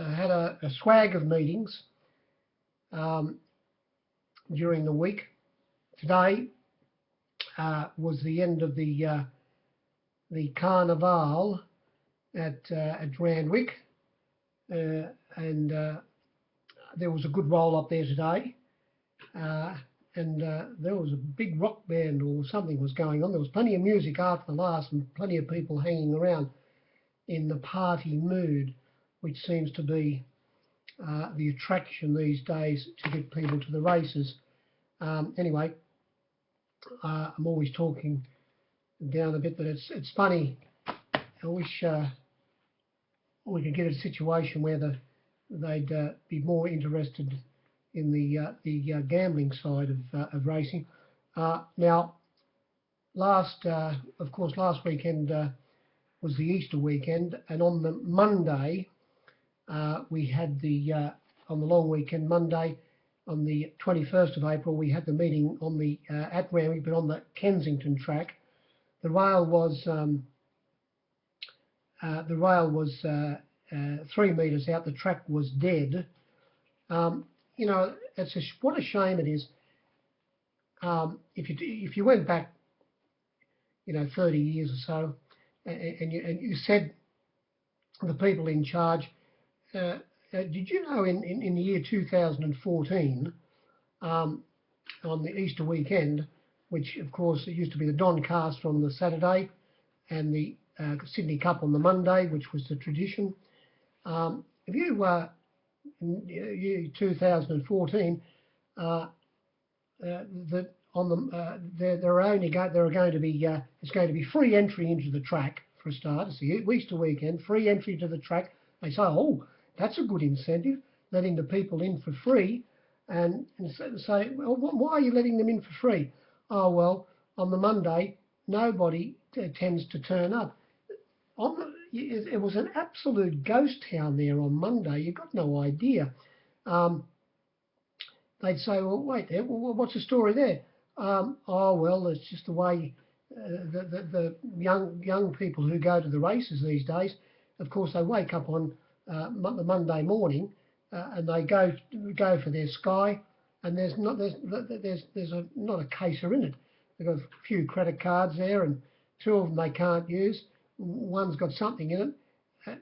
had a swag of meetings during the week. Today was the end of the carnival at Randwick, and there was a good roll up there today, and there was a big rock band or something was going on. There was plenty of music after the last and plenty of people hanging around in the party mood, which seems to be the attraction these days to get people to the races. Anyway, I'm always talking down a bit, but it's funny. I wish we could get a situation where they'd be more interested in the gambling side of racing. Now, of course, last weekend was the Easter weekend, and on the Monday we had on the long weekend Monday, on the 21st of April, we had the meeting on the at Randwick, but on the Kensington track. The rail was 3 metres out. The track was dead. You know, what a shame it is. If you went back, 30 years or so, and you said the people in charge, did you know in the year 2014, on the Easter weekend, which of course it used to be the Doncaster on the Saturday and the Sydney Cup on the Monday, which was the tradition. If you in year 2014, that on the there are going to be it's going to be free entry into the track for a start. It's the Easter weekend, free entry to the track. They say, oh, that's a good incentive, letting the people in for free, and say, well, why are you letting them in for free? Oh, well, on the Monday, nobody tends to turn up. It was an absolute ghost town there on Monday. You got no idea. They'd say, well, wait there, well, what's the story there? Oh, well, it's just the way the young people who go to the races these days, of course, they wake up on the Monday morning and they go for their Sky, and there's not a caser in it. They've got a few credit cards there, and 2 of them they can't use. One's got something in it.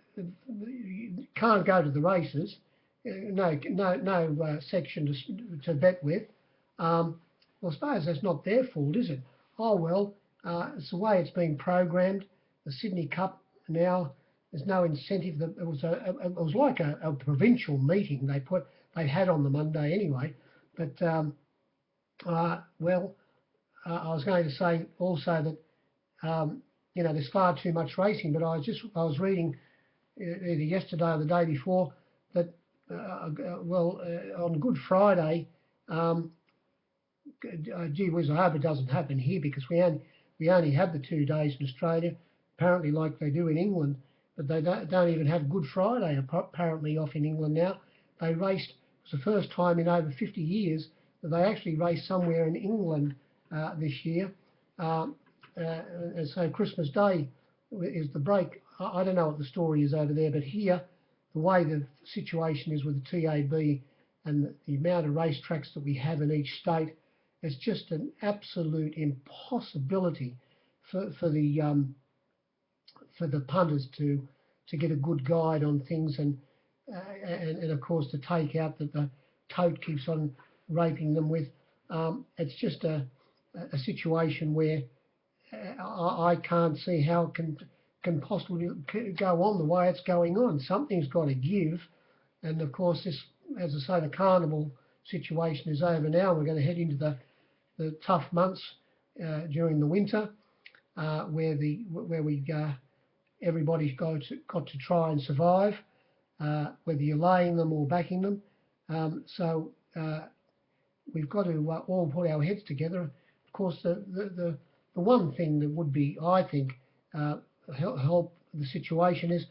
You can't go to the races. No section to bet with. Well, I suppose that's not their fault, is it? Oh well, it's the way it's been programmed. The Sydney Cup now, there's no incentive. It was like a provincial meeting they had on the Monday anyway. But I was going to say also that there's far too much racing. But I was reading either yesterday or the day before that on Good Friday. Gee whiz, I hope it doesn't happen here, because we only have the 2 days in Australia, apparently like they do in England, but they don't even have Good Friday apparently off in England now. They raced, it was the first time in over 50 years that they actually raced somewhere in England this year, and so Christmas Day is the break. I don't know what the story is over there, but here, the way the situation is with the TAB and the amount of racetracks that we have in each state, it's just an absolute impossibility for the punters to get a good guide on things, and of course to take out that the tote keeps on raping them with. It's just a situation where I can't see how it can possibly go on the way it's going on. Something's got to give, and of course this, as I say, the carnival situation is over now. We're going to head into the tough months during the winter, where everybody's got to try and survive, whether you're laying them or backing them. So we've got to all put our heads together. Of course, the one thing that would be, I think, help the situation is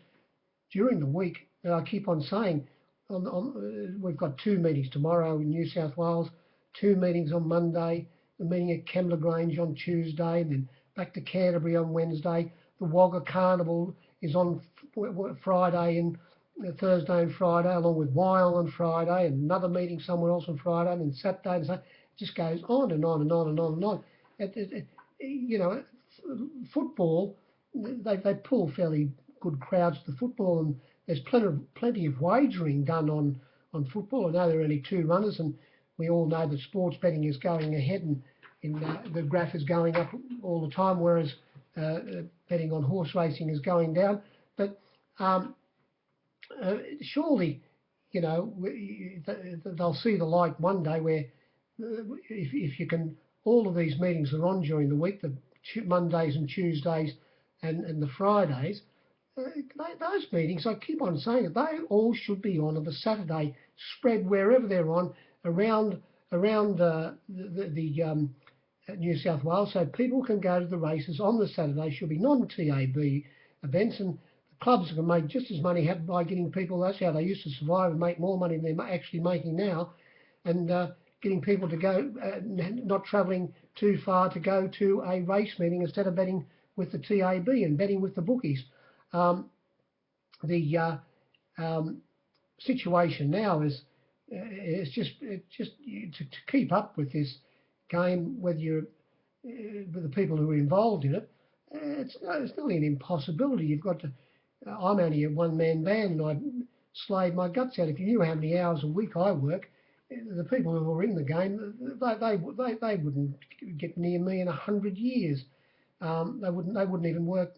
during the week. I keep on saying, we've got 2 meetings tomorrow in New South Wales, 2 meetings on Monday, the meeting at Kembla Grange on Tuesday, and then back to Canterbury on Wednesday. The Wagga Carnival is on Friday Thursday and Friday, along with Weil on Friday, and another meeting somewhere else on Friday, and then Saturday, and so it just goes on and on and on and on and on. You know, football, they pull fairly good crowds to football, and there's plenty of wagering done on football. I know there are only two runners, and we all know that sports betting is going ahead, and the graph is going up all the time, whereas betting on horse racing is going down. But surely, you know, they'll see the light one day where if you can, all of these meetings are on during the week, the Mondays and Tuesdays and the Fridays. Those meetings, I keep on saying it, they all should be on the Saturday, spread wherever they're on around the New South Wales, so people can go to the races on the Saturday. Should be non-TAB events, and the clubs can make just as money by getting people. That's how they used to survive and make more money than they're actually making now, and getting people to go, not travelling too far to go to a race meeting instead of betting with the TAB and betting with the bookies. The situation now is just to keep up with this game, whether you're with the people who are involved in it, it's nearly an impossibility. You've got to. I'm only a one-man band, and I slave my guts out. If you knew how many hours a week I work, the people who are in the game, they wouldn't get near me in 100 years. They wouldn't even work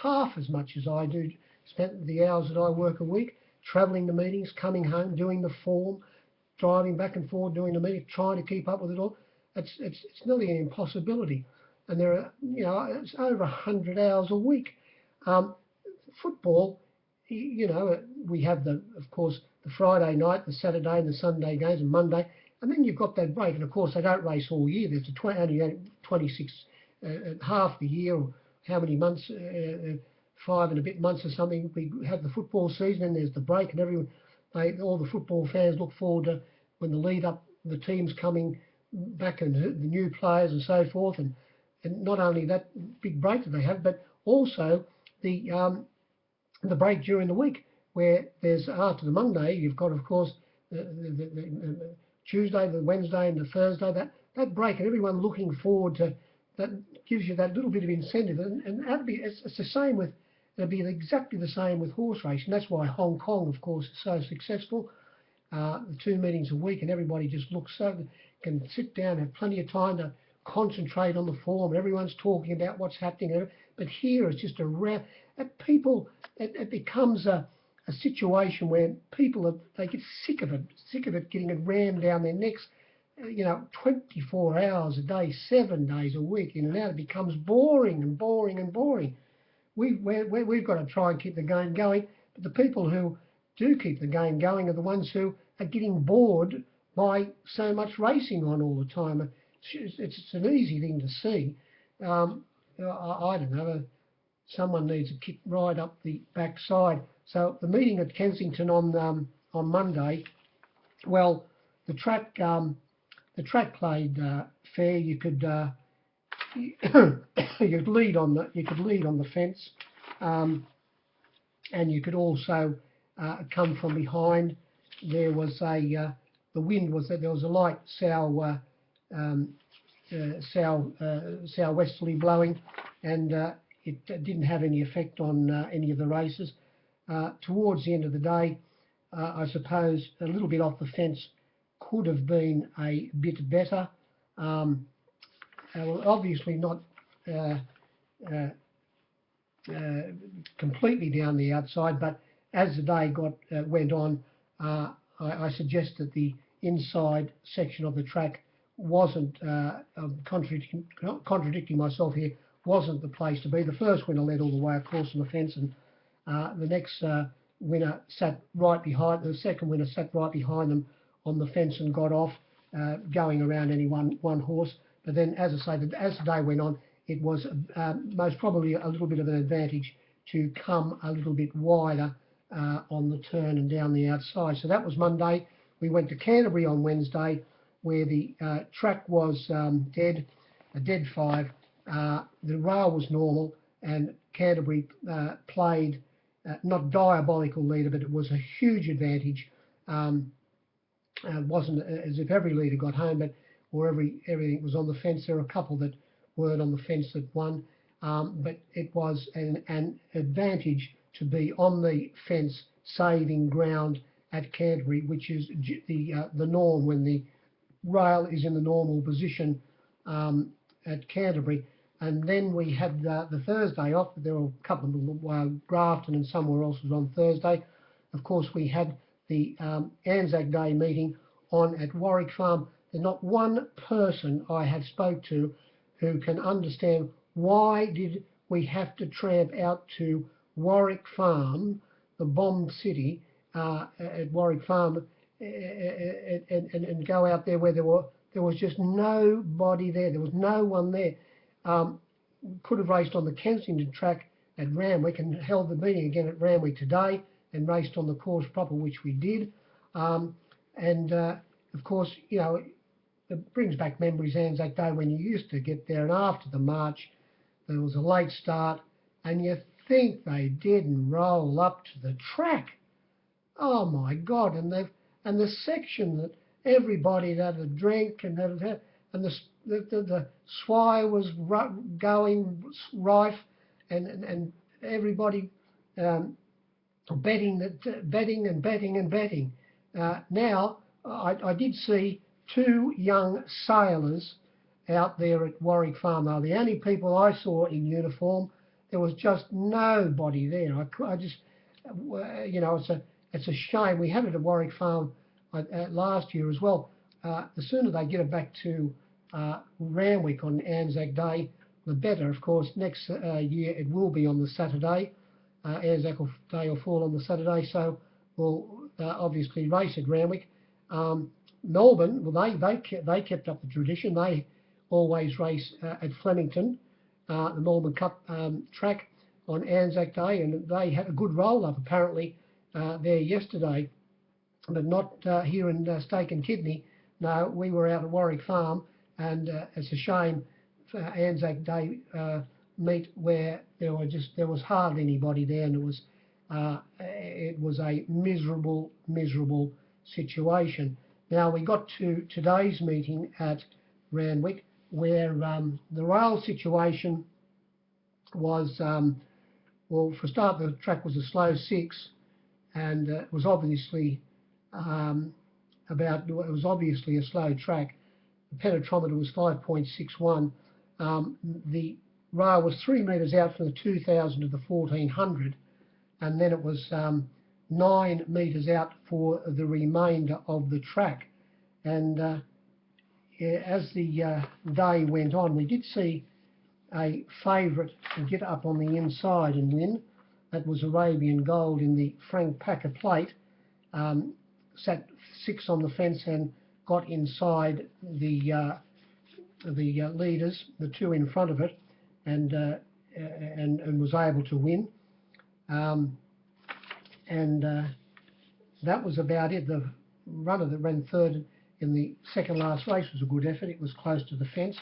half as much as I do. Spent the hours that I work a week, travelling to meetings, coming home, doing the form, driving back and forth, doing the meeting, trying to keep up with it all. It's nearly an impossibility. And there are, you know, it's over 100 hours a week. Football, you know, we have of course, the Friday night, the Saturday and the Sunday games, and Monday, and then you've got that break. And of course, they don't race all year. There's only 26 half the year, or how many months, 5 and a bit months or something. We have the football season, and there's the break, and all the football fans look forward to when the lead up, the teams coming back and the new players and so forth, and not only that big break that they have, but also the break during the week, where there's after the Monday, you've got, of course, the Tuesday, the Wednesday, and the Thursday. That break, and everyone looking forward to that, gives you that little bit of incentive, and it's the same with. It'll be exactly the same with horse racing. That's why Hong Kong, of course, is so successful. The 2 meetings a week, and everybody just can sit down, have plenty of time to concentrate on the form. Everyone's talking about what's happening. But here it's just it becomes a situation where people they get sick of it getting it rammed down their necks. 24 hours a day, 7 days a week, in and out. It becomes boring and boring and boring. We've got to try and keep the game going, but the people who do keep the game going are the ones who are getting bored by so much racing on all the time. It's an easy thing to see. I don't know. Someone needs a kick right up the backside. So the meeting at Kensington on Monday, well, the track played fair. You could you'd lead on the fence, and you could also come from behind. There was the wind was that there was a light southwesterly blowing, and it didn't have any effect on any of the races. Towards the end of the day, I suppose a little bit off the fence could have been a bit better. Well, obviously not completely down the outside, but as the day went on, I suggest that the inside section of the track wasn't, contradicting myself here, wasn't the place to be. The first winner led all the way across on the fence, and the next winner sat right behind, the second winner sat right behind them on the fence and got off, going around any one horse. But then, as I say, as the day went on, it was most probably a little bit of an advantage to come a little bit wider on the turn and down the outside. So that was Monday. We went to Canterbury on Wednesday, where the track was dead, a dead 5. The rail was normal, and Canterbury played not diabolical leader, but it was a huge advantage. It wasn't as if every leader got home, but everything was on the fence. There were a couple that weren't on the fence that won, but it was an advantage to be on the fence, saving ground at Canterbury, which is the norm when the rail is in the normal position at Canterbury. And then we had the Thursday off. There were a couple of Grafton and somewhere else was on Thursday. Of course, we had the Anzac Day meeting on at Warwick Farm. There's not one person I have spoke to who can understand why did we have to tramp out to Warwick Farm, the bombed city, at Warwick Farm, and go out there where there was just nobody there. There was no one there. Could have raced on the Kensington track at Randwick and held the meeting again at Randwick today and raced on the course proper, which we did. Of course, you know, it brings back memories, Anzac Day, when you used to get there, and after the march there was a late start and you think they didn't roll up to the track. Oh my God! And the section that everybody that had drank and the swire was going rife, and everybody betting. Now I did see two young sailors out there at Warwick Farm. They were the only people I saw in uniform. There was just nobody there. I just, you know, it's a shame. We had it at Warwick Farm last year as well. The sooner they get it back to Randwick on Anzac Day, the better. Of course, next year it will be on the Saturday. Anzac Day will fall on the Saturday, so we'll obviously race at Randwick. Melbourne, well, they kept up the tradition. They always race at Flemington, the Melbourne Cup track on Anzac Day, and they had a good roll-up apparently there yesterday, but not here in Steak and Kidney. No, we were out at Warwick Farm, and it's a shame for Anzac Day meet where there was hardly anybody there, and it was a miserable situation. Now we got to today's meeting at Randwick, where the rail situation was, well, for a start, the track was a slow 6, and it was obviously it was obviously a slow track. The penetrometer was 5.61. The rail was 3 metres out from the 2000 to the 1400, and then it was 9 metres out for the remainder of the track. And as the day went on, we did see a favourite get up on the inside and win. That was Arabian Gold in the Frank Packer plate. Sat 6 on the fence and got inside the leaders, the 2 in front of it, and was able to win. That was about it. The runner that ran third in the second last race was a good effort. It was close to the fence,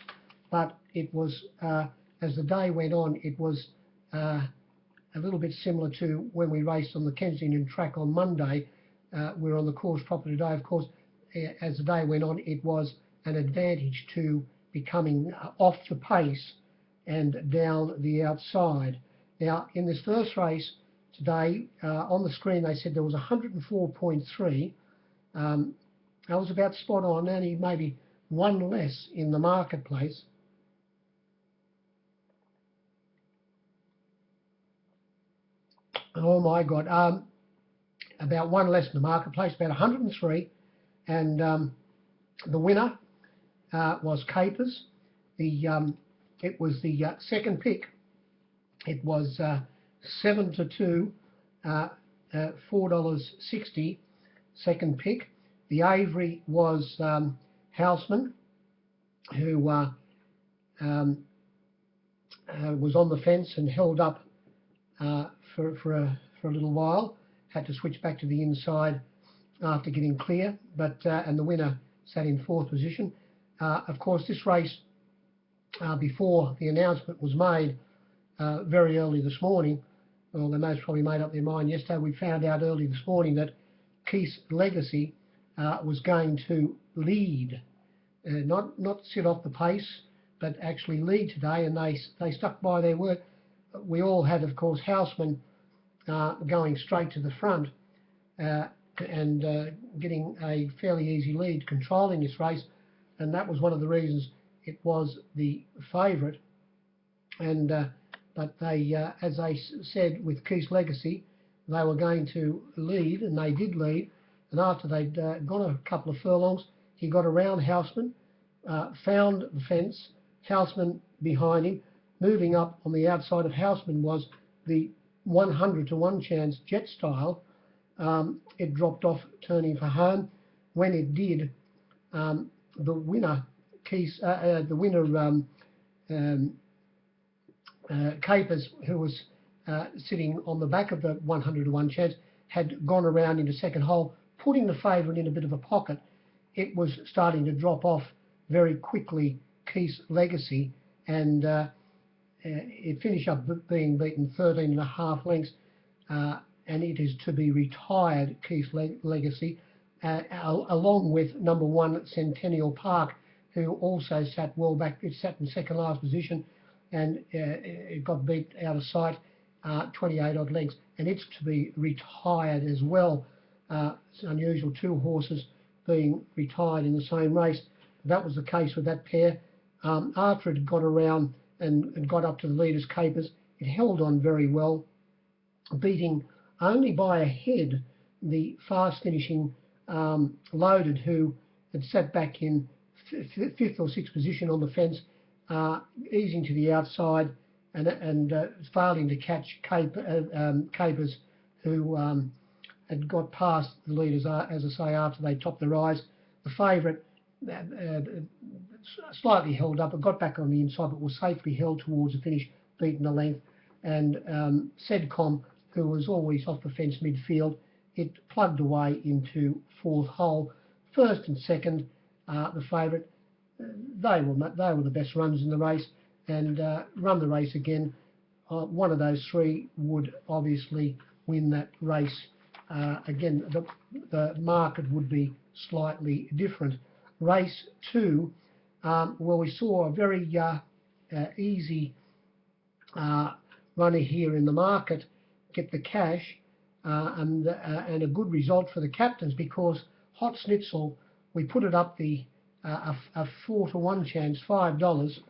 but it was, as the day went on, it was a little bit similar to when we raced on the Kensington track on Monday. We're on the course proper today. Of course, as the day went on, it was an advantage to be coming off the pace and down the outside. Now, in this first race today, on the screen they said there was 104.3. That was about spot on, only maybe 1 less in the marketplace. Oh my God, about 1 less in the marketplace, about 103, and the winner was Capers. It was the second pick. It was 7-2, $4.60, second pick. The Avery was Houseman, who was on the fence and held up for a little while. Had to switch back to the inside after getting clear, but and the winner sat in 4th position. Of course, this race, before the announcement was made very early this morning, well, they most probably made up their mind yesterday. We found out early this morning that Keith's Legacy was going to lead, not sit off the pace, but actually lead today, and they stuck by their word. We all had, of course, Houseman going straight to the front and getting a fairly easy lead, controlling this race, and that was one of the reasons it was the favourite. And but they, as I said, with Keith's Legacy, they were going to lead, and they did lead. And after they'd gone a couple of furlongs, he got around Houseman, found the fence, Houseman behind him. Moving up on the outside of Houseman was the 100 to 1 chance Jet Style. It dropped off, turning for home. When it did, the winner, Capers, who was sitting on the back of the 100 to 1 chance, had gone around into second hole, putting the favourite in a bit of a pocket. It was starting to drop off very quickly, Keith's Legacy, and it finished up being beaten 13.5 lengths, and it is to be retired, Keith's Legacy, along with number 1 Centennial Park, who also sat well back. It sat in second last position, and it got beat out of sight, 28 odd lengths, and it's to be retired as well. It's unusual, 2 horses being retired in the same race. That was the case with that pair. After it got around and got up to the leaders, Capers, it held on very well, beating only by a head the fast finishing Loaded, who had sat back in 5th or 6th position on the fence, easing to the outside and failing to catch Capers, who had got past the leaders, as I say, after they topped the rise. The favourite slightly held up, it got back on the inside, but was safely held towards the finish, beaten a length. And Sedcom, who was always off the fence midfield, it plugged away into 4th hole. First and second, the favourite, they were the best runs in the race, and run the race again. One of those 3 would obviously win that race. Again, the market would be slightly different. Race 2, well, we saw a very easy runner here in the market get the cash, and a good result for the captains, because Hot Schnitzel, we put it up a 4 to 1 chance, $5.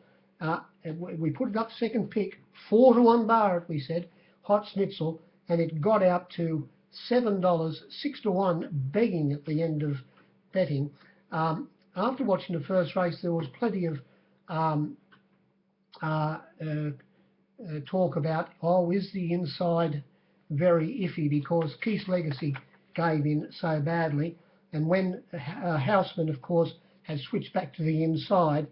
We put it up second pick, 4 to 1 bar, we said, Hot Schnitzel, and it got out to $7, 6 to 1, begging at the end of betting. After watching the first race, there was plenty of talk about, is the inside very iffy, because Keith's Legacy gave in so badly. And when Houseman, of course, had switched back to the inside,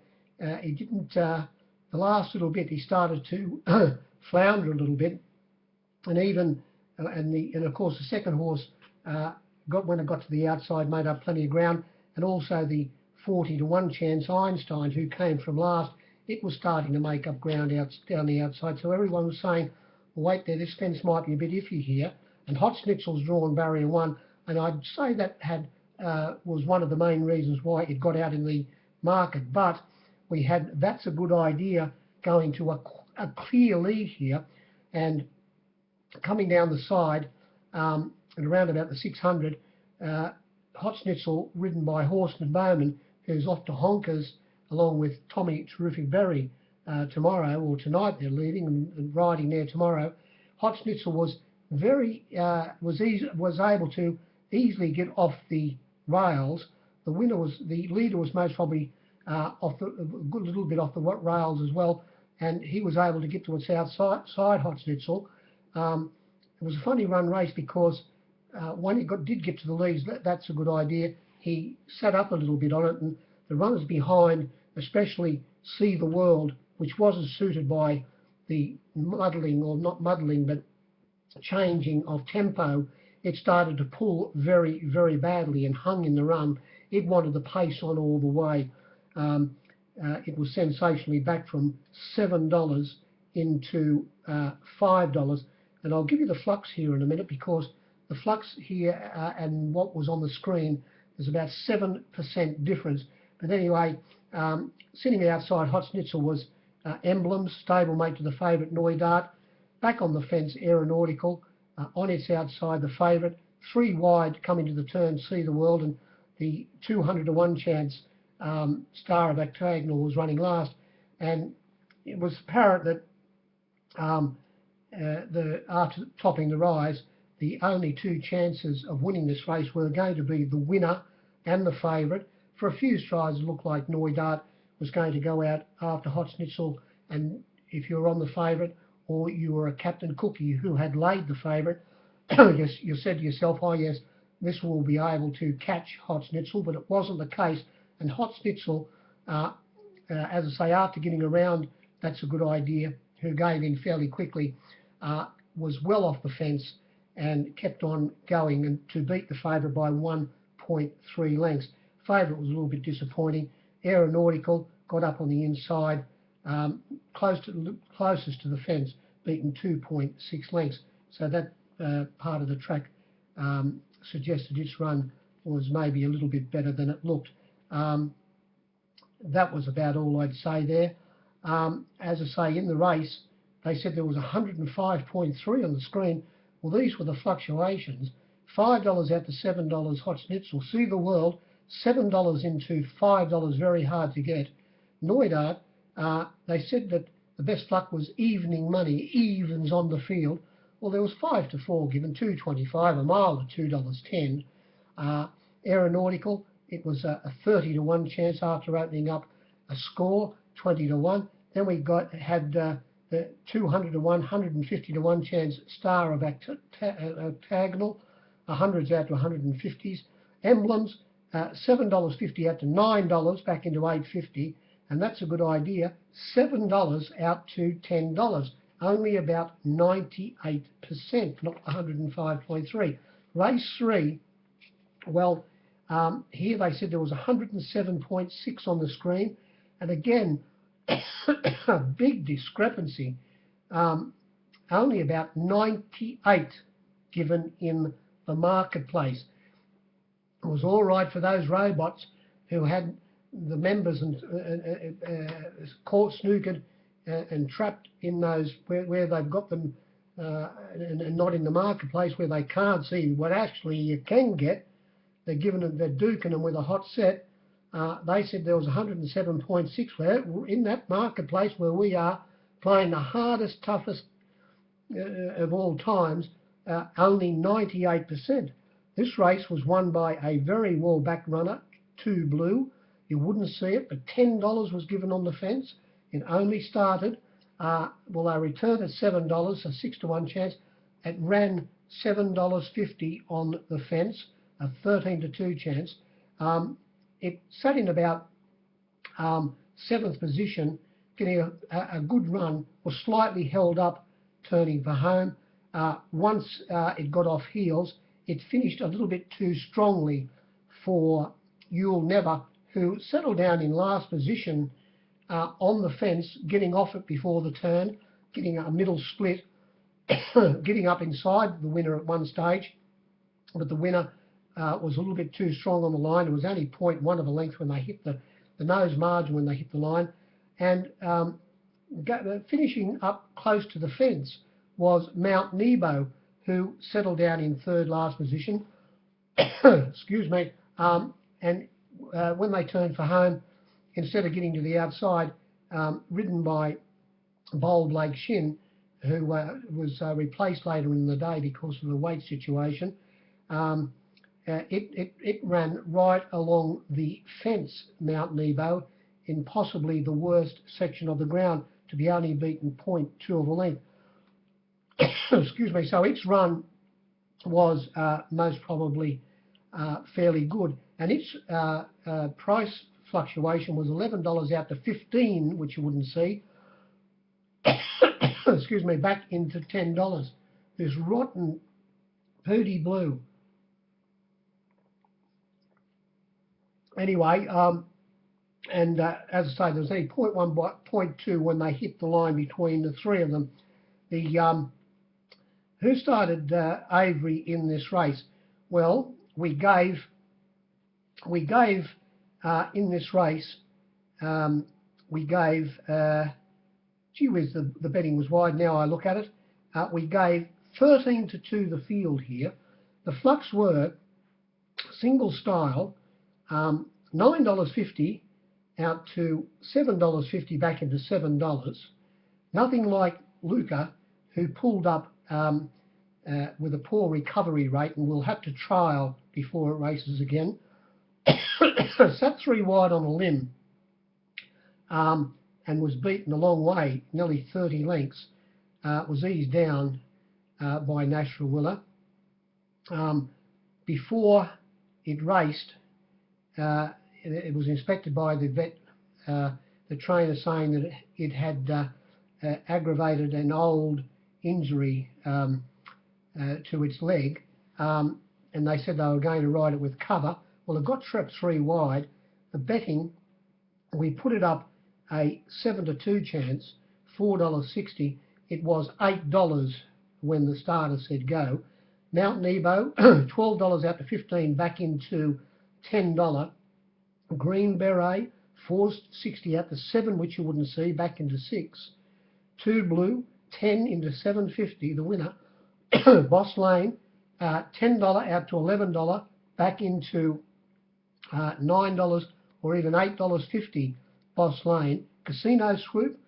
he didn't, the last little bit, he started to flounder a little bit. And even, and of course, the second horse, when it got to the outside, made up plenty of ground. And also the 40 to 1 chance Einstein, who came from last, it was starting to make up ground down the outside. So everyone was saying, well, wait there, this fence might be a bit iffy here. And Hot Schnitzel's drawn barrier 1, and I'd say that was one of the main reasons why it got out in the market. But we had That's a Good Idea going to a clear lead here, and coming down the side at around about the 600, Hot Schnitzel, ridden by Horseman Bowman, who's off to Honkers along with Tommy Terrific Berry tomorrow, or tonight they're leaving and riding there tomorrow. Hot Schnitzel was was able to easily get off the rails. The leader was most probably off a little bit off the rails as well, and he was able to get to its outside, Hot Schnitzel. It was a funny run race, because when he did get to the leads, That's a Good Idea, he sat up a little bit on it, and the runners behind, especially See the World, which wasn't suited by the muddling, or not muddling, but changing of tempo, it started to pull very, very badly and hung in the run. It wanted the pace on all the way. It was sensationally back from $7 into $5. And I'll give you the flux here in a minute, because the flux here and what was on the screen is about 7% difference. But anyway, sitting outside Hot Schnitzel was Emblems, stablemate to the favourite Neudart. Back on the fence, Aeronautical. On its outside, the favourite. 3 wide, coming to the turn, See the World, and the 200 to 1 chance Star of Octagonal was running last. And it was apparent that after topping the rise, the only 2 chances of winning this race were going to be the winner and the favourite. For a few strides, it looked like Neudart was going to go out after Hot Schnitzel, and if you were on the favourite, or you were a Captain Cookie who had laid the favourite, you said to yourself, oh yes, this will be able to catch Hot Schnitzel, but it wasn't the case. And Hot Schnitzel, as I say, after getting around, that's a good idea, who gave in fairly quickly, was well off the fence and kept on going, and to beat the favourite by 1.3 lengths. Favourite was a little bit disappointing. Aeronautical got up on the inside, closest to the fence, beaten 2.6 lengths. So that part of the track suggested its run was maybe a little bit better than it looked. That was about all I'd say there. As I say, in the race, they said there was 105.3 on the screen. Well, these were the fluctuations. $5 out to $7 Hot Schnitzel. See the World, $7 into $5, very hard to get. Neudart, they said that the best luck was evening money, evens on the field. Well, there was 5 to 4 given, $2.25, a mile at $2.10. Aeronautical, it was a 30 to 1 chance after opening up a score, 20 to 1. Then we had the 200 to 1, 150 to 1 chance Star of Octagonal, 100s out to 150s. Emblems, $7.50 out to $9, back into $8.50, and that's a good idea. $7 out to $10, only about 98%, not 105.3. Race 3, well, here they said there was 107.6 on the screen, and again, a big discrepancy. Only about 98 given in the marketplace. It was all right for those robots who had the members and caught, snookered, and trapped in those where they've got them and not in the marketplace where they can't see what actually you can get. They're duking them with a hot set. They said there was 107.6 where in that marketplace where we are playing the hardest, toughest of all times, only 98%. This race was won by a very well-backed runner, 2 Blue. You wouldn't see it, but $10 was given on the fence. It only started. Well, they returned at $7, a 6 to 1 chance. It ran $7.50 on the fence, a 13 to 2 chance. It sat in about 7th position, getting a good run, was slightly held up, turning for home. Once it got off heels, it finished a little bit too strongly for You'll Never, who settled down in last position on the fence, getting off it before the turn, getting a middle split, getting up inside the winner at one stage, but the winner was a little bit too strong on the line. It was only 0.1 of a length when they hit the nose margin when they hit the line, and finishing up close to the fence was Mount Nebo, who settled down in third last position. Excuse me. And when they turned for home, instead of getting to the outside, ridden by Bold Blake Shin, who was replaced later in the day because of the weight situation, it ran right along the fence, Mount Nebo, in possibly the worst section of the ground, to be only beaten 0.2 of a length. Excuse me. So its run was most probably fairly good, and its price fluctuation was $11 out to $15, which you wouldn't see. Excuse me, back into $10. This rotten Pooty Blue. Anyway, and as I say, there was only 0.1, 0.2 when they hit the line between the three of them. The Who started Avery in this race? Well, we gave in this race, we gave, gee whiz, the betting was wide. Now I look at it. We gave 13-2 the field here. The flux were single style, $9.50 out to $7.50 back into $7. Nothing like Luca, who pulled up with a poor recovery rate and will have to trial before it races again. Sat 3 wide on a limb and was beaten a long way, nearly 30 lengths. Was eased down by Nashville Willer. Before it raced, it was inspected by the vet, the trainer, saying that it had aggravated an old injury to its leg, and they said they were going to ride it with cover. Well, it got trapped 3 wide. The betting, we put it up a 7-2 chance, $4.60. It was $8 when the starter said go. Mount Nebo, $12 out to $15, back into $10. Green Beret, $4.60 out to $7, which you wouldn't see, back into $6. 2 Blue, $10 into $7.50, the winner. Boss Lane, $10 out to $11, back into $9 or even $8.50, Boss Lane. Casino Swoop,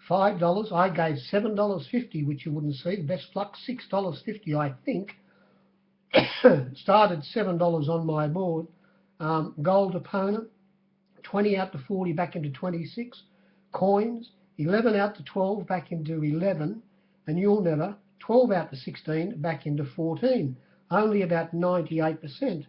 $5. I gave $7.50, which you wouldn't see. The best flux, $6.50, I think. Started $7 on my board. Gold Opponent, 20 out to 40, back into 26. Coins, 11 out to 12, back into 11. And You'll Never, 12 out to 16, back into 14. Only about 98%.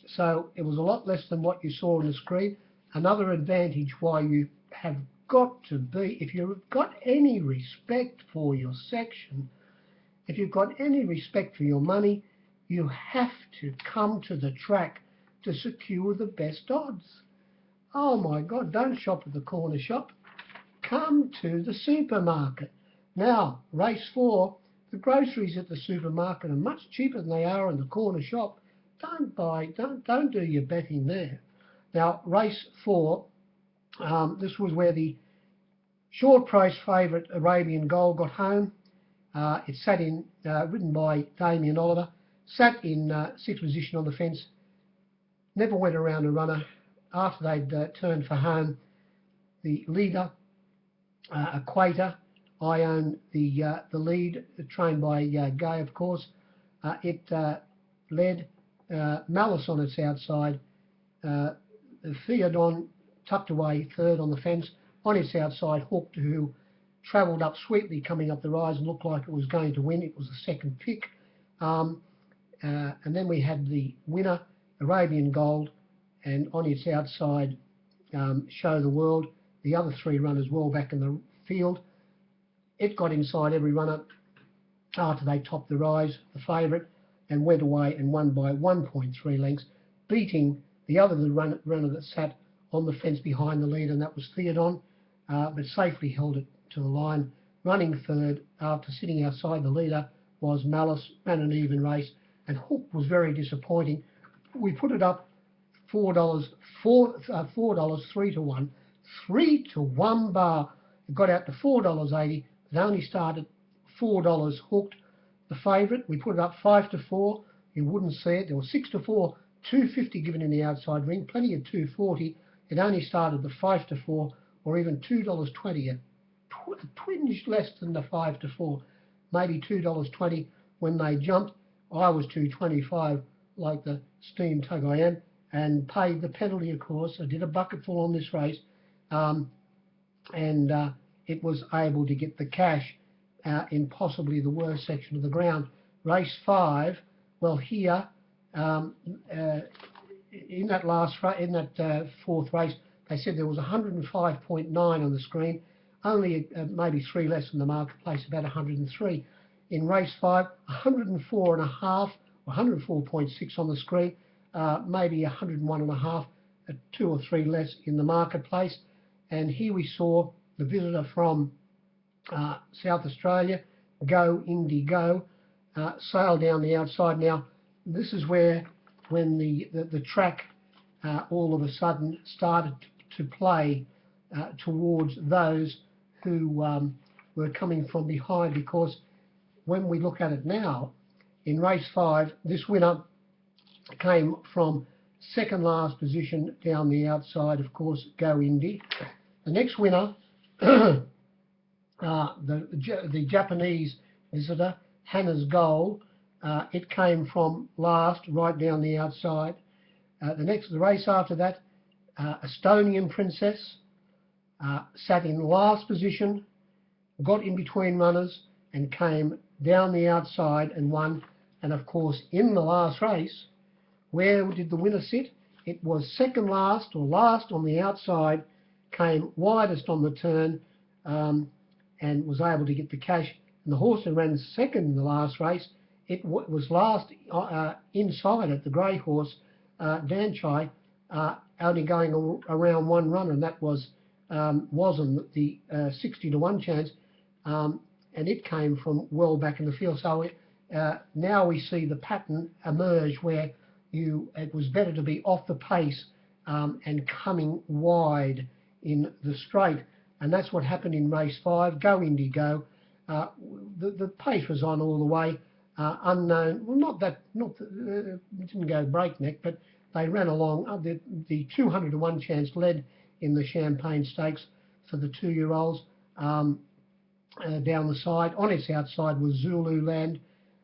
So it was a lot less than what you saw on the screen. Another advantage why you have got to be, if you've got any respect for your section, if you've got any respect for your money, you have to come to the track to secure the best odds. Oh my God, don't shop at the corner shop. Come to the supermarket. Now, race 4, the groceries at the supermarket are much cheaper than they are in the corner shop. Don't do your betting there. Now, race 4, this was where the short price favourite Arabian Gold got home. It sat in, ridden by Damien Oliver, sat in 6th position on the fence, never went around a runner. After they'd turned for home, the leader, Equator, I own the lead, trained by Gay, of course. It led Malice on its outside, Theodon tucked away 3rd on the fence. On its outside, Hooked, who travelled up sweetly coming up the rise and looked like it was going to win. It was the 2nd pick. And then we had the winner, Arabian Gold, and on its outside, Show the World. The other 3 runners well back in the field. It got inside every runner after they topped the rise, the favourite, and went away and won by 1.3 lengths, beating the other runner that sat on the fence behind the lead, and that was Theodon, but safely held it to the line. Running 3rd after sitting outside the leader was Malice, ran an even race, and Hook was very disappointing. We put it up $4, 3-1, 3-1 bar. It got out to $4.80. It only started $4 Hooked. The favourite, we put it up 5-4. You wouldn't see it. There was 6-4, $2.50 given in the outside ring, plenty of $2.40. It only started the 5-4 or even $2.20, a twinge less than the 5-4, maybe $2.20 when they jumped. I was $2.25 like the steam tug I am, and paid the penalty, of course. I did a bucketful on this race, and it was able to get the cash in possibly the worst section of the ground. Race 5, well, here in that fourth race, they said there was 105.9 on the screen, only maybe 3 less than the marketplace, about 103. In race 5, 104.5 or 104.6 on the screen, maybe 101.5, 2 or 3 less in the marketplace. And here we saw the visitor from South Australia, Go Indy Go, sailed down the outside. Now, this is where, when the track all of a sudden started to play towards those who were coming from behind, because when we look at it now, in race 5, this winner came from second last position down the outside, of course, Go Indy. The next winner, the Japanese visitor, Hannah's Goal, it came from last, right down the outside. The race after that, Estonian Princess, sat in last position, got in between runners and came down the outside and won. And of course, in the last race, where did the winner sit? It was second last, or last on the outside, came widest on the turn, and was able to get the cash. And the horse that ran second in the last race, it was last inside it, the grey horse, Danchai, only going around one runner, and that was wasn't the 60 to 1 chance, and it came from well back in the field. So now we see the pattern emerge where it was better to be off the pace and coming wide in the straight, and that's what happened in race 5. Go Indy Go. The pace was on all the way. Unknown. Well, it didn't go breakneck, but they ran along. The 200 to 1 chance led in the Champagne Stakes for the 2-year-olds. Down the side, on its outside, was Zululand,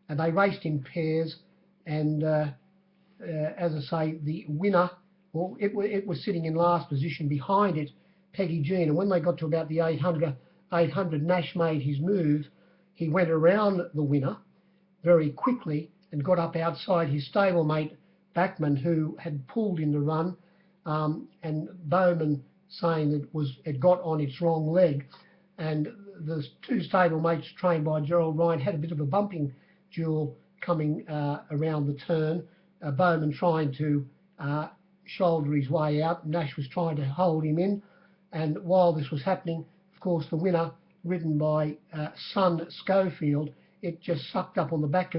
and they raced in pairs. And as I say, the winner, well, it was sitting in last position. Behind it, Peggy Jean. And when they got to about the 800, Nash made his move. He went around the winner very quickly and got up outside his stablemate Backman, who had pulled in the run, and Bowman saying that it got on its wrong leg, and the two stablemates trained by Gerald Ryan had a bit of a bumping duel coming around the turn. Bowman trying to shoulder his way out. Nash was trying to hold him in, and while this was happening, of course, the winner, ridden by Son Schofield, it just sucked up on the back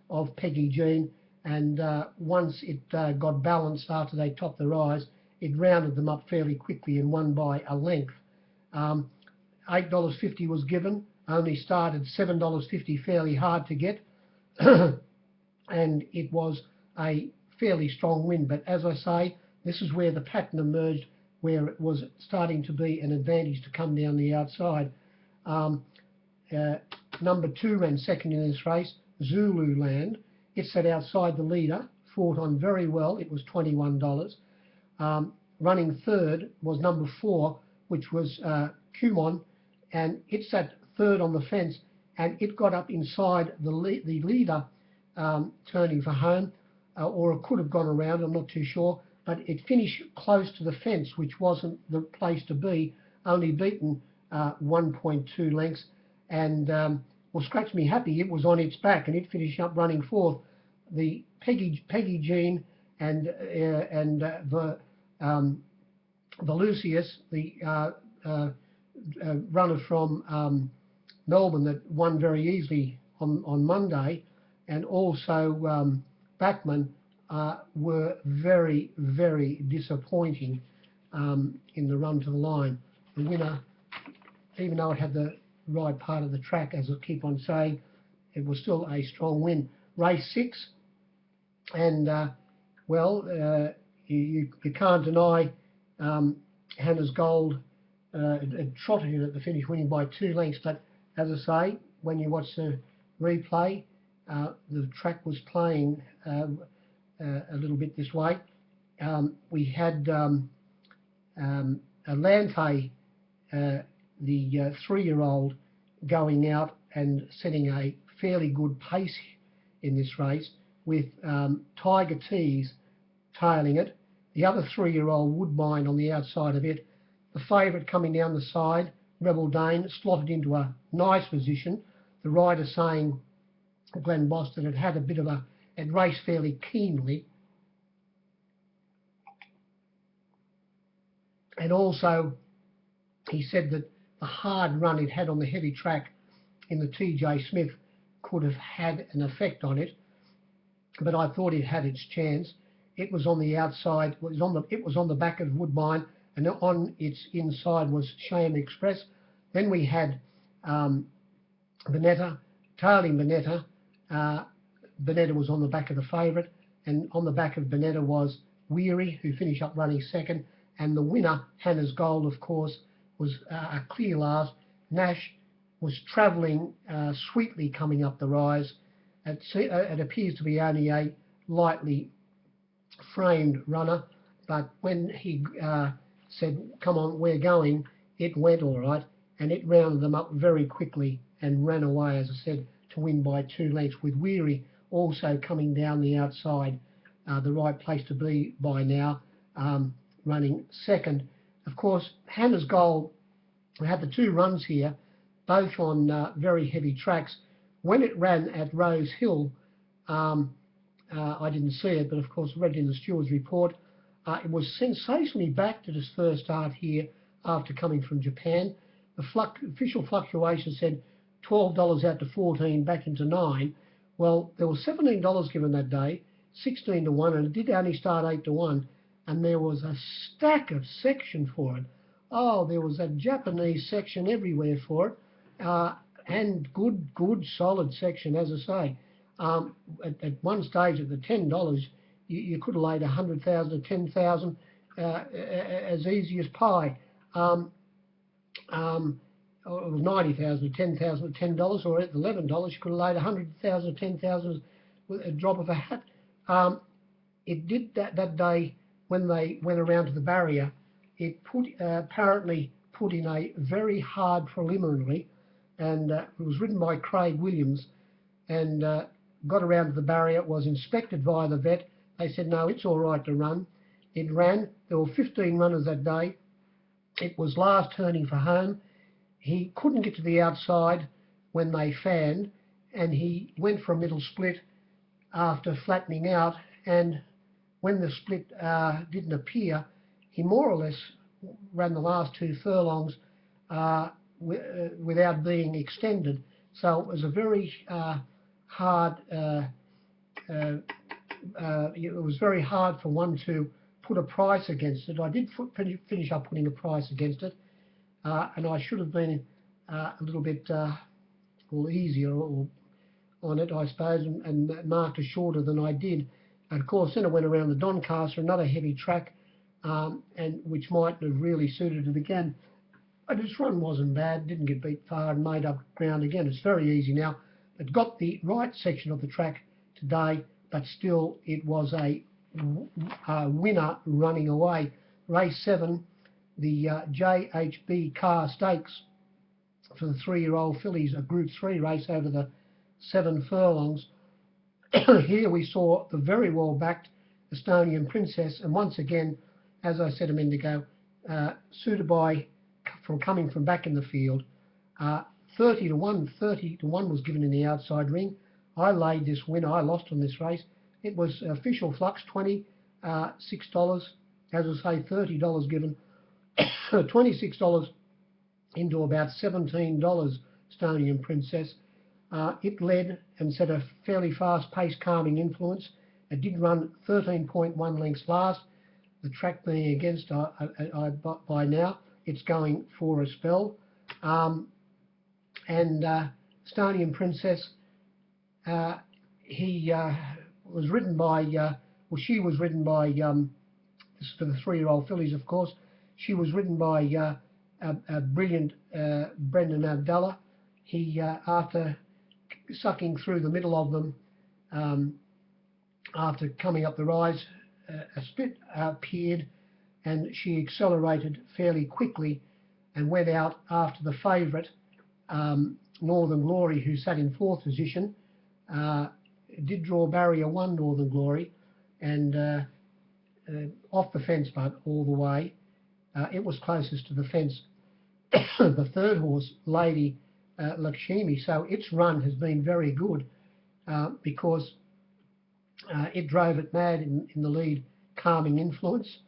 of Peggy Jean, and once it got balanced after they topped the rise, it rounded them up fairly quickly and won by a length. $8.50 was given, only started $7.50, fairly hard to get, and it was a fairly strong win. But as I say, this is where the pattern emerged, where it was starting to be an advantage to come down the outside. Number 2 ran second in this race, Zululand. It sat outside the leader, fought on very well. It was $21. Running third was number 4, which was Kumon, and it sat third on the fence, and it got up inside the leader, turning for home, or it could have gone around, I'm not too sure, but it finished close to the fence, which wasn't the place to be, only beaten 1.2 lengths. And well, scratch me happy, it was on its back and it finished up running fourth. The Peggy Jean and Volusius, the runner from Melbourne that won very easily on Monday, and also Backman, were very, very disappointing in the run to the line. The winner, even though it had the right part of the track, as I keep on saying, it was still a strong win. Race 6, and well, you can't deny Hannah's Gold trotted in at the finish, winning by 2 lengths. But as I say, when you watch the replay, the track was playing a little bit this way. We had Alante, the 3-year-old, going out and setting a fairly good pace in this race, with Tiger Tease tailing it. The other 3-year-old, Woodbine, on the outside of it. The favourite coming down the side, Rebel Dane, slotted into a nice position. The rider saying, Glenn Boston, had a bit of it raced fairly keenly. And also, he said that the hard run it had on the heavy track in the TJ Smith could have had an effect on it, but I thought it had its chance. It was on the outside. It was on the back of Woodbine, and on its inside was Shame Express. Then we had Bonetta, tailing Bonetta. Bonetta was on the back of the favourite, and on the back of Bonetta was Weary, who finished up running second, and the winner, Hannah's Gold, of course, was a clear last. Nash was travelling sweetly coming up the rise. It appears to be only a lightly framed runner, but when he said, "Come on, we're going," it went all right, and it rounded them up very quickly and ran away, as I said, to win by 2 lengths, with Weary also coming down the outside, the right place to be by now, running second. Of course, Hannah's Goal had the 2 runs here, both on very heavy tracks. When it ran at Rose Hill, I didn't see it, but of course read it in the steward's report. It was sensationally backed at its first start here after coming from Japan. The official fluctuation said $12 out to 14, back into 9. Well, there was $17 given that day, 16 to 1, and it did only start 8 to 1, and there was a stack of section for it. Oh, there was a Japanese section everywhere for it, and good, solid section, as I say. At one stage, at the $10, you could have laid 100,000 to 10,000 as easy as pie. It was 90,000 to 10,000 at $10, or at $11, you could have laid 100,000 to 10,000 with a drop of a hat. It did that day when they went around to the barrier. It apparently put in a very hard preliminary, and it was ridden by Craig Williams, and got around to the barrier, was inspected by the vet. They said, no, it's all right to run. It ran. There were 15 runners that day. It was last turning for home. He couldn't get to the outside when they fanned, and he went for a middle split after flattening out, and when the split didn't appear, he more or less ran the last 2 furlongs without being extended. So it was a very hard, it was very hard for one to put a price against it. I did finish up putting a price against it, and I should have been a little bit easier on it, I suppose, and marked it shorter than I did. And of course, then I went around the Doncaster, another heavy track, and which might have really suited it again. But its run wasn't bad, didn't get beat far, and made up ground again. It's very easy now. It got the right section of the track today, but still it was a winner running away. Race 7, the JHB Car Stakes for the 3-year-old fillies, a Group 3 race over the 7 furlongs. Here we saw the very well-backed Estonian Princess, and once again, as I said a minute ago, suited by from coming from back in the field. 30 to 1 was given in the outside ring. I laid this winner. I lost on this race. It was official flux, $26. As I say, $30 given. $26 into about $17 Estonian Princess. It led and set a fairly fast pace, calming influence. It did run 13.1 lengths last. The track being against, by now, it's going for a spell. Estonian Princess, was ridden by, she was ridden by, this is for the 3-year-old fillies, of course. She was ridden by a brilliant Brendan Abdallah. He, after sucking through the middle of them, after coming up the rise, a split appeared, and she accelerated fairly quickly and went out after the favourite, Northern Glory, who sat in 4th position. Did draw barrier 1, Northern Glory, and off the fence, but all the way. It was closest to the fence. The 3rd horse, Lady Lakshmi, so its run has been very good because it drove it mad in the lead, calming influence,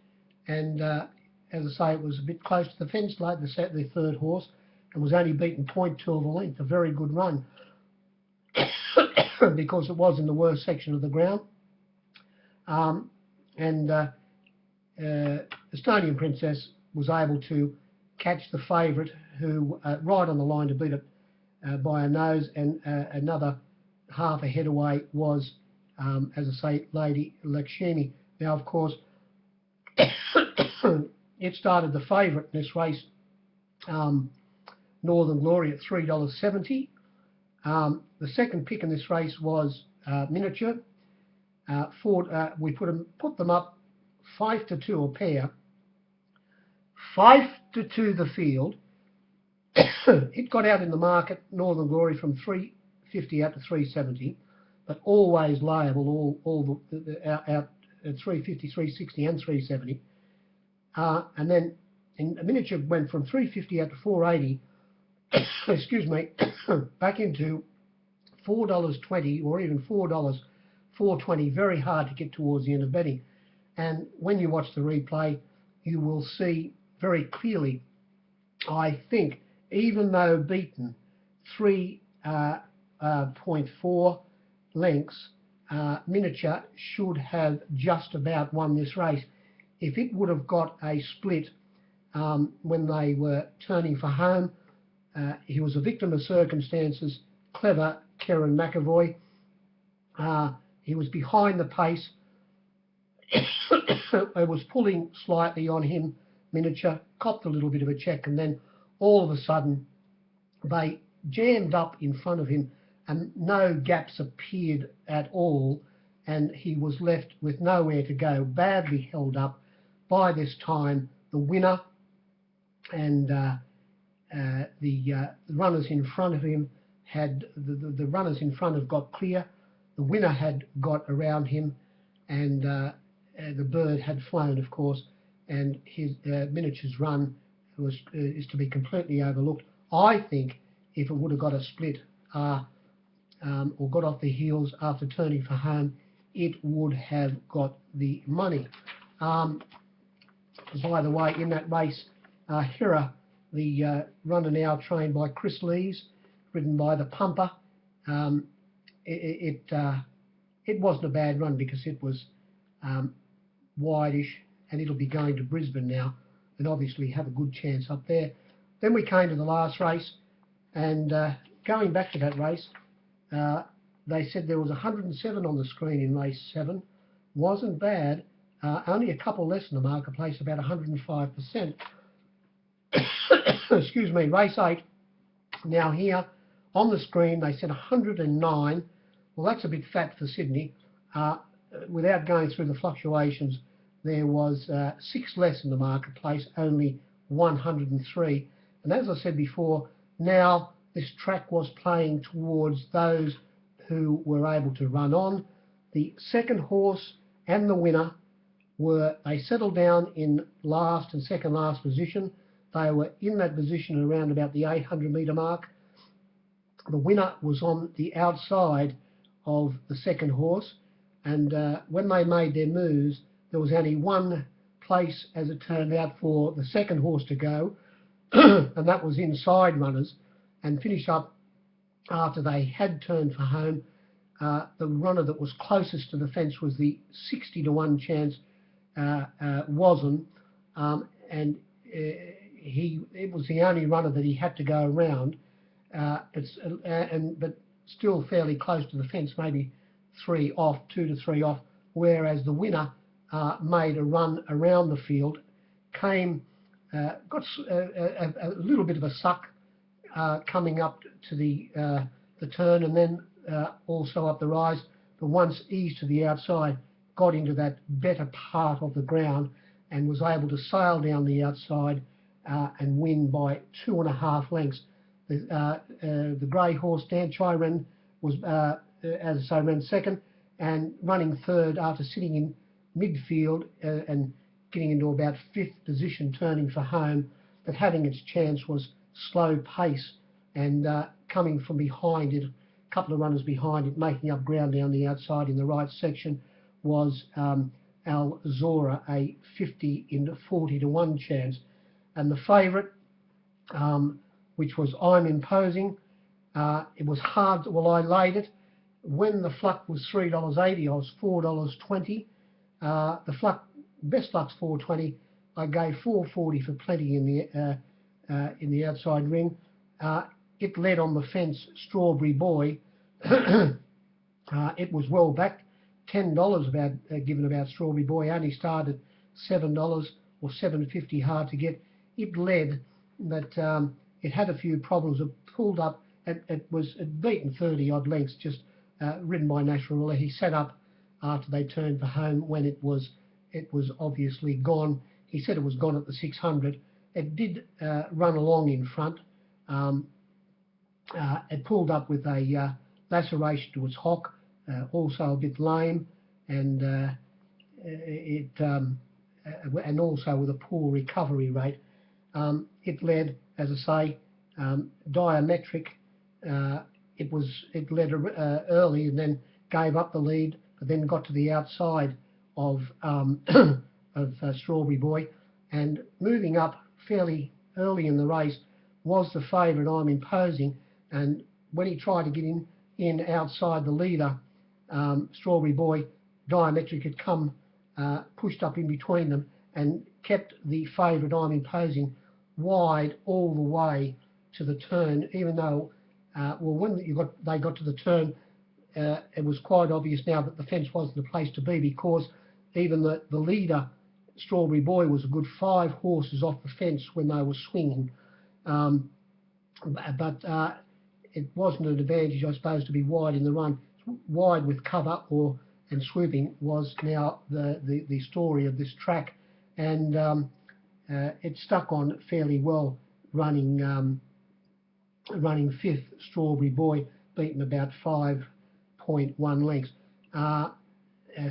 and as I say, it was a bit close to the fence late, the 3rd horse, and was only beaten 0.2 of a length, a very good run. because it was in the worst section of the ground. Estonian Princess was able to catch the favourite, who right on the line to beat it by a nose, and another half a head away was, as I say, Lady Lakshmi. Now, of course, it started the favourite in this race, Northern Glory, at $3.70. The second pick in this race was Miniature. We put them up 5-2 a pair. 5-2 the field. It got out in the market, Northern Glory, from $3.50 out to $3.70, but always layable out at $3.50, $3.60 and $3.70. And then in Miniature went from $3.50 out to $4.80, excuse me, back into $4.20 or even $4.20, very hard to get towards the end of betting. And when you watch the replay, you will see very clearly, I think, even though beaten 3.4 lengths, Miniature should have just about won this race. If it would have got a split when they were turning for home, he was a victim of circumstances. Clever Kieran McAvoy. He was behind the pace. It was pulling slightly on him. Miniature copped a little bit of a check, and then all of a sudden they jammed up in front of him and no gaps appeared at all, and he was left with nowhere to go, badly held up. By this time, the winner and the runners in front of him had, the runners in front have got clear, the winner had got around him, and the bird had flown, of course, and his Miniature's run is to be completely overlooked. I think if it would have got a split or got off the heels after turning for home, it would have got the money. By the way, in that race, Hera, the runner now trained by Chris Lees, ridden by the Pumper, it wasn't a bad run because it was wideish, and it'll be going to Brisbane now and obviously have a good chance up there. Then we came to the last race, and going back to that race, they said there was 107 on the screen in race 7. Wasn't bad. Only a couple less in the marketplace, about 105%. Excuse me, race 8. Now here on the screen they said 109. Well, that's a bit fat for Sydney. Without going through the fluctuations, there was 6 less in the marketplace, only 103. And as I said before, now this track was playing towards those who were able to run on. The second horse and the winner they settled down in last and second last position. They were in that position around about the 800-metre mark. The winner was on the outside of the second horse, and when they made their moves, there was only one place, as it turned out, for the second horse to go, and that was inside runners, and finish up after they had turned for home. The runner that was closest to the fence was the 60-to-1 chance Wasn't, and it was the only runner that he had to go around, but still fairly close to the fence, maybe 2 to 3 off, whereas the winner made a run around the field, got a little bit of a suck coming up to the turn, and then also up the rise, but once eased to the outside, got into that better part of the ground and was able to sail down the outside and win by 2.5 lengths. The grey horse Dan Chiren was, as I say, ran second, and running third after sitting in midfield and getting into about 5th position, turning for home, but having its chance was Slow Pace, and coming from behind it, a couple of runners behind it, making up ground down the outside in the right section, was Al Zora, a 40-to-1 chance. And the favourite, which was I'm Imposing, it was hard. Well, I laid it, When the fluck was $3.80, I was $4.20. The best fluck's $4.20. I gave $4.40 for plenty in the outside ring. It led on the fence, Strawberry Boy. It was well backed, $10 given about Strawberry Boy. Only started $7 or $7.50, hard to get. It led, but it had a few problems. It pulled up. It beaten 30 odd lengths, just ridden by natural roulette. He sat up after they turned for home when it was obviously gone. He said it was gone at the 600. It did run along in front. It pulled up with a laceration to its hock, also a bit lame, and and also with a poor recovery rate. It led, as I say, diametric. It led early and then gave up the lead, but then got to the outside of Strawberry Boy, and moving up fairly early in the race was the favourite, I'm Imposing. And when he tried to get in outside the leader, Strawberry Boy, Diametric had come, pushed up in between them and kept the favourite, I'm Imposing, wide all the way to the turn, even though, when they got to the turn, it was quite obvious now that the fence wasn't the place to be, because even the leader, Strawberry Boy, was a good 5 horses off the fence when they were swinging. But it wasn't an advantage, I suppose, to be wide in the run. Wide with cover and swooping was now the story of this track, and it stuck on fairly well, running 5th, Strawberry Boy, beaten about 5.1 lengths.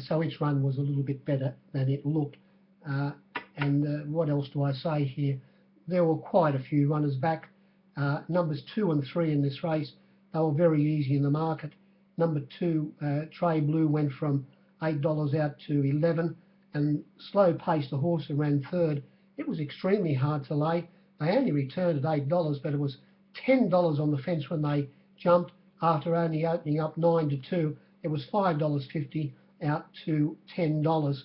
So its run was a little bit better than it looked. And what else do I say here? There were quite a few runners back. Numbers 2 and 3 in this race, they were very easy in the market. Number 2, Trey Blue, went from $8 out to 11, and Slow Pace, the horse who ran third, it was extremely hard to lay. They only returned at $8, but it was $10 on the fence when they jumped. After only opening up 9-2, it was $5.50 out to $10.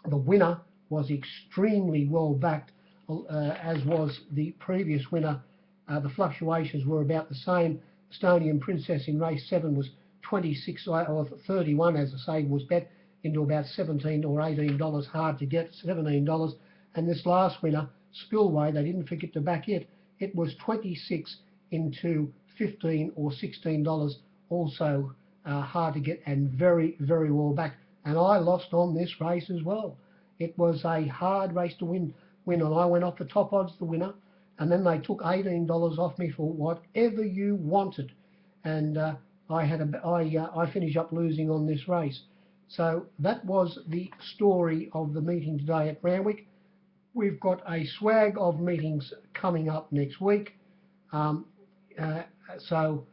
The winner was extremely well backed, as was the previous winner. The fluctuations were about the same. Estonian Princess in race 7 was 26 or 31, as I say, was bet into about $17 or $18, hard to get, $17. And this last winner, Spillway, they didn't forget to back it. It was 26 into $15 or $16, also hard to get and very, very well backed. And I lost on this race as well. It was a hard race to win, and I went off the top odds, the winner, and then they took $18 off me for whatever you wanted, and I finished up losing on this race. So that was the story of the meeting today at Randwick. We've got a swag of meetings coming up next week. So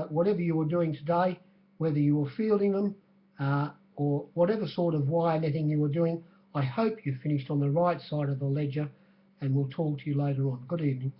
whatever you were doing today, whether you were fielding them or whatever sort of wire netting you were doing, I hope you finished on the right side of the ledger, and we'll talk to you later on. Good evening.